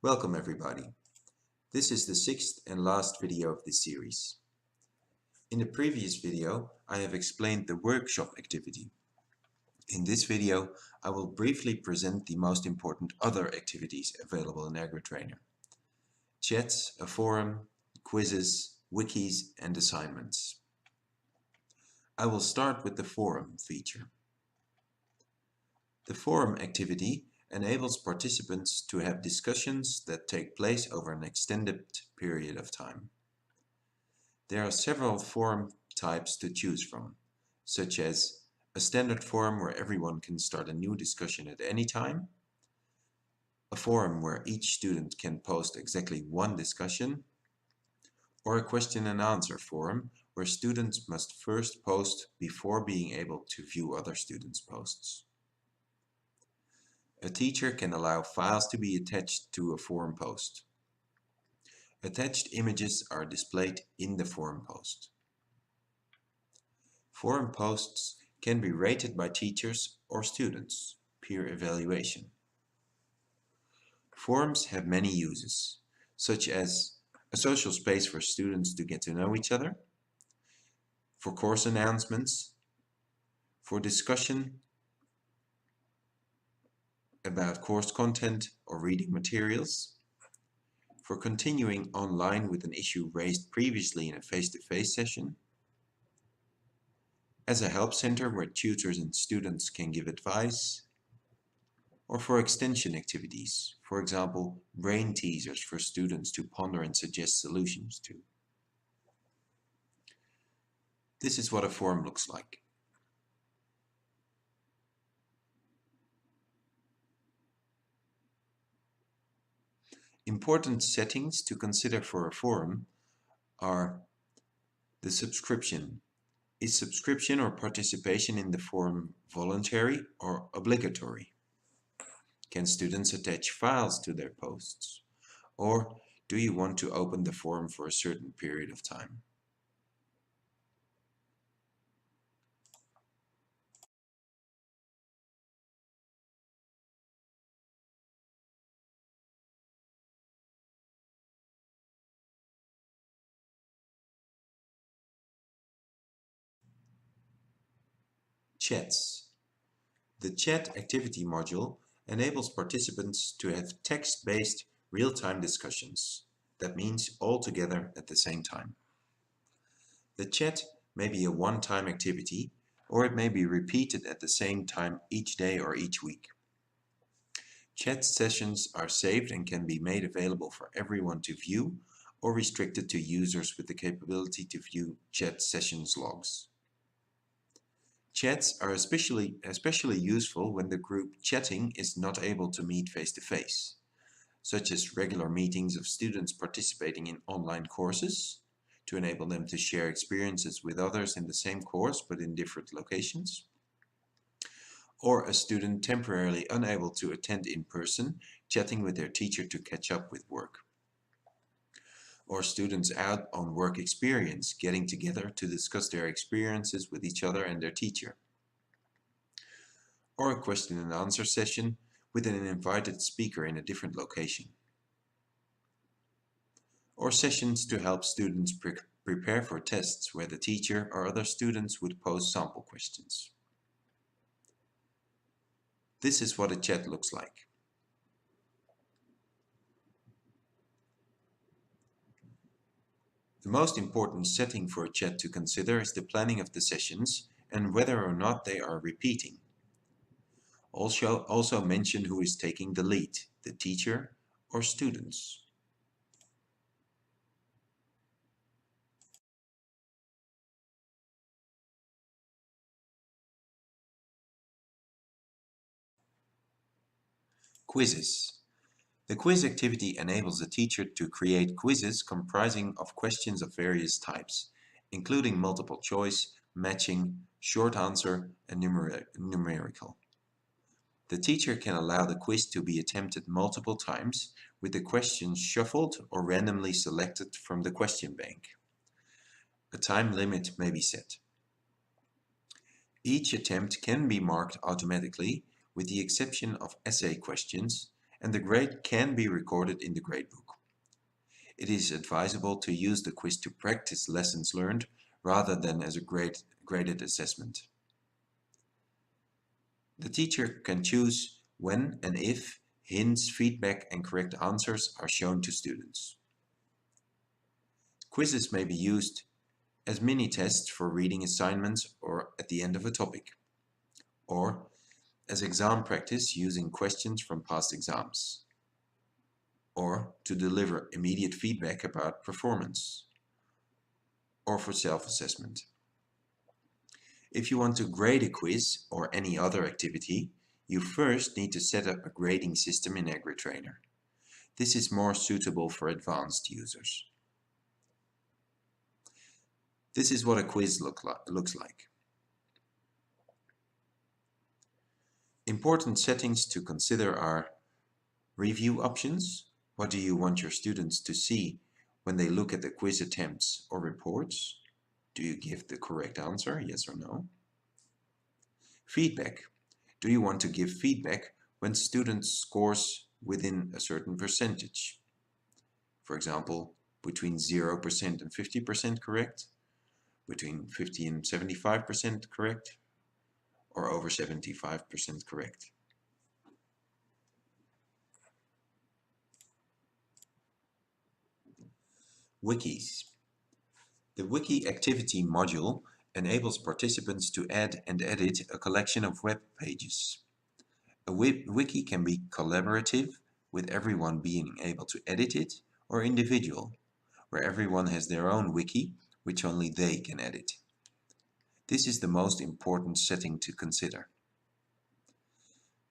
Welcome everybody. This is the sixth and last video of this series. In the previous video, I have explained the workshop activity. In this video, I will briefly present the most important other activities available in Agritrainer. Chats, a forum, quizzes, wikis, and assignments. I will start with the forum feature. The forum activity enables participants to have discussions that take place over an extended period of time. There are several forum types to choose from, such as a standard forum where everyone can start a new discussion at any time, a forum where each student can post exactly one discussion, or a question and answer forum where students must first post before being able to view other students' posts. A teacher can allow files to be attached to a forum post. Attached images are displayed in the forum post. Forum posts can be rated by teachers or students, peer evaluation. Forums have many uses, such as a social space for students to get to know each other, for course announcements, for discussion about course content or reading materials, for continuing online with an issue raised previously in a face-to-face session, as a help center where tutors and students can give advice, or for extension activities, for example, brain teasers for students to ponder and suggest solutions to. This is what a forum looks like. Important settings to consider for a forum are the subscription. Is subscription or participation in the forum voluntary or obligatory? Can students attach files to their posts? Or do you want to open the forum for a certain period of time? Chats. The chat activity module enables participants to have text-based real-time discussions. That means all together at the same time. The chat may be a one-time activity, or it may be repeated at the same time each day or each week. Chat sessions are saved and can be made available for everyone to view, or restricted to users with the capability to view chat sessions logs. Chats are especially useful when the group chatting is not able to meet face-to-face, such as regular meetings of students participating in online courses, to enable them to share experiences with others in the same course but in different locations, or a student temporarily unable to attend in person, chatting with their teacher to catch up with work, or students out on work experience, getting together to discuss their experiences with each other and their teacher, or a question and answer session with an invited speaker in a different location, or sessions to help students prepare for tests where the teacher or other students would pose sample questions. This is what a chat looks like. The most important setting for a chat to consider is the planning of the sessions and whether or not they are repeating. Also mention who is taking the lead, the teacher or students. Quizzes. The quiz activity enables the teacher to create quizzes comprising of questions of various types, including multiple choice, matching, short answer, and numerical. The teacher can allow the quiz to be attempted multiple times, with the questions shuffled or randomly selected from the question bank. A time limit may be set. Each attempt can be marked automatically, with the exception of essay questions, and the grade can be recorded in the gradebook. It is advisable to use the quiz to practice lessons learned rather than as a graded assessment. The teacher can choose when and if hints, feedback, and correct answers are shown to students. Quizzes may be used as mini tests for reading assignments or at the end of a topic, or as exam practice using questions from past exams, or to deliver immediate feedback about performance, or for self-assessment. If you want to grade a quiz or any other activity, you first need to set up a grading system in Agritrainer. This is more suitable for advanced users. This is what a quiz looks like. Important settings to consider are review options. What do you want your students to see when they look at the quiz attempts or reports? Do you give the correct answer, yes or no? Feedback. Do you want to give feedback when students scores within a certain percentage? For example, between 0% and 50% correct, between 50 and 75% correct, or over 75% correct. Wikis. The Wiki Activity module enables participants to add and edit a collection of web pages. A wiki can be collaborative, with everyone being able to edit it, or individual, where everyone has their own wiki, which only they can edit. This is the most important setting to consider.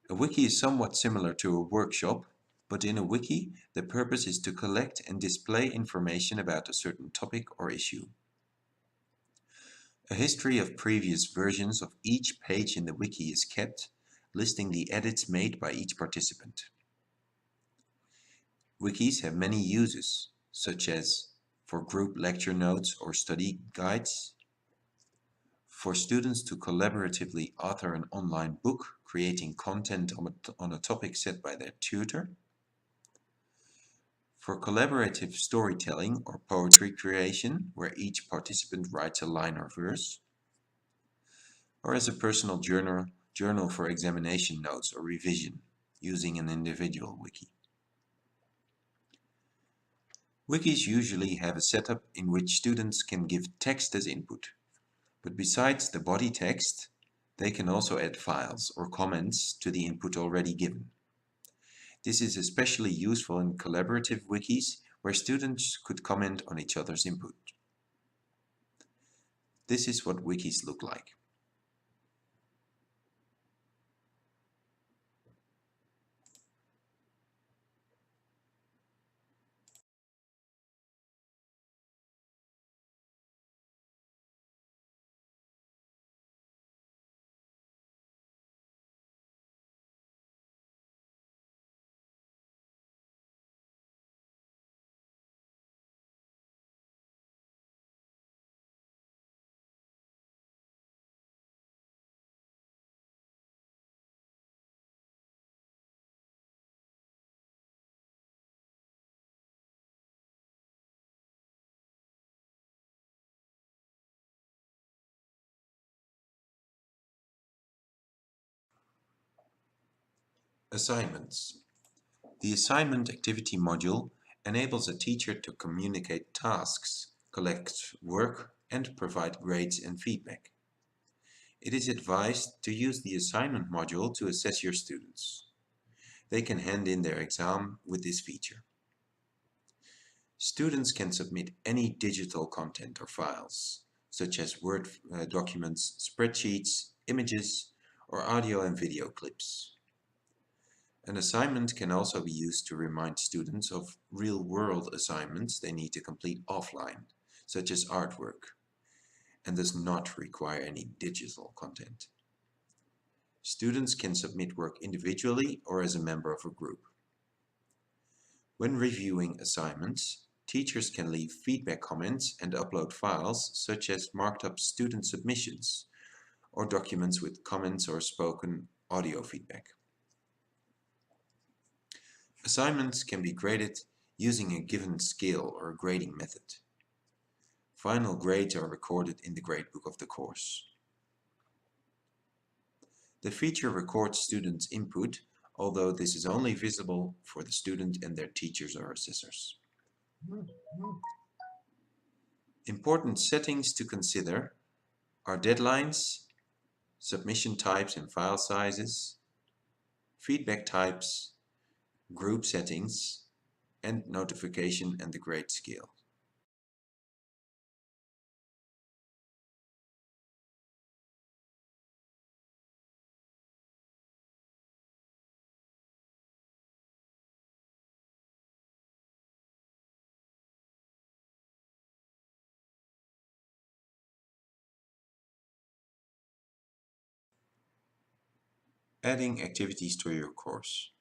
A wiki is somewhat similar to a workshop, but in a wiki, the purpose is to collect and display information about a certain topic or issue. A history of previous versions of each page in the wiki is kept, listing the edits made by each participant. Wikis have many uses, such as for group lecture notes or study guides, for students to collaboratively author an online book, creating content on a topic set by their tutor, for collaborative storytelling or poetry creation, where each participant writes a line or verse, or as a personal journal for examination notes or revision, using an individual wiki. Wikis usually have a setup in which students can give text as input, but besides the body text, they can also add files or comments to the input already given. This is especially useful in collaborative wikis where students could comment on each other's input. This is what wikis look like. Assignments. The assignment activity module enables a teacher to communicate tasks, collect work, and provide grades and feedback. It is advised to use the assignment module to assess your students. They can hand in their exam with this feature. Students can submit any digital content or files, such as Word documents, spreadsheets, images, or audio and video clips. An assignment can also be used to remind students of real-world assignments they need to complete offline, such as artwork, and does not require any digital content. Students can submit work individually or as a member of a group. When reviewing assignments, teachers can leave feedback comments and upload files such as marked up student submissions or documents with comments or spoken audio feedback. Assignments can be graded using a given scale or grading method. Final grades are recorded in the gradebook of the course. The feature records students' input, although this is only visible for the student and their teachers or assessors. Important settings to consider are deadlines, submission types and file sizes, feedback types, group settings, and notification and the grade scale. Adding activities to your course.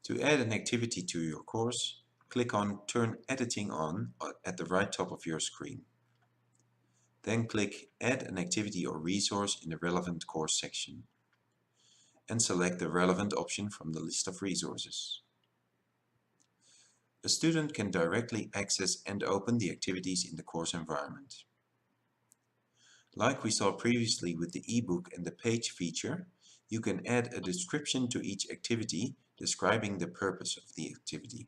To add an activity to your course, click on Turn Editing on at the right top of your screen. Then click Add an activity or resource in the relevant course section, and select the relevant option from the list of resources. A student can directly access and open the activities in the course environment. Like we saw previously with the ebook and the page feature, you can add a description to each activity describing the purpose of the activity.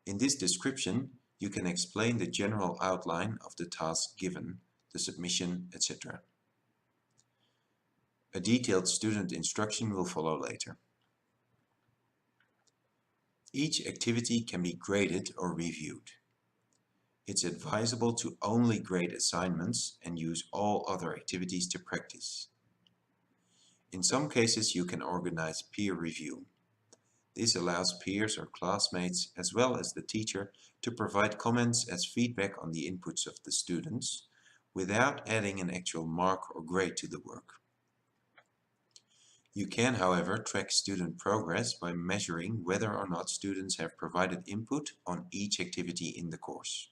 In this description, you can explain the general outline of the task given, the submission, etc. A detailed student instruction will follow later. Each activity can be graded or reviewed. It's advisable to only grade assignments and use all other activities to practice. In some cases, you can organize peer review. This allows peers or classmates, as well as the teacher, to provide comments as feedback on the inputs of the students, without adding an actual mark or grade to the work. You can, however, track student progress by measuring whether or not students have provided input on each activity in the course.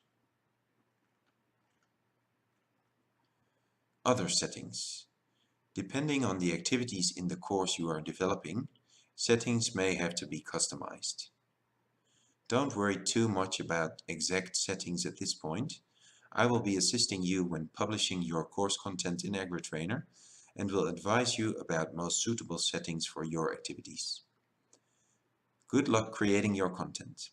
Other settings. Depending on the activities in the course you are developing, settings may have to be customized. Don't worry too much about exact settings at this point. I will be assisting you when publishing your course content in Agritrainer and will advise you about most suitable settings for your activities. Good luck creating your content.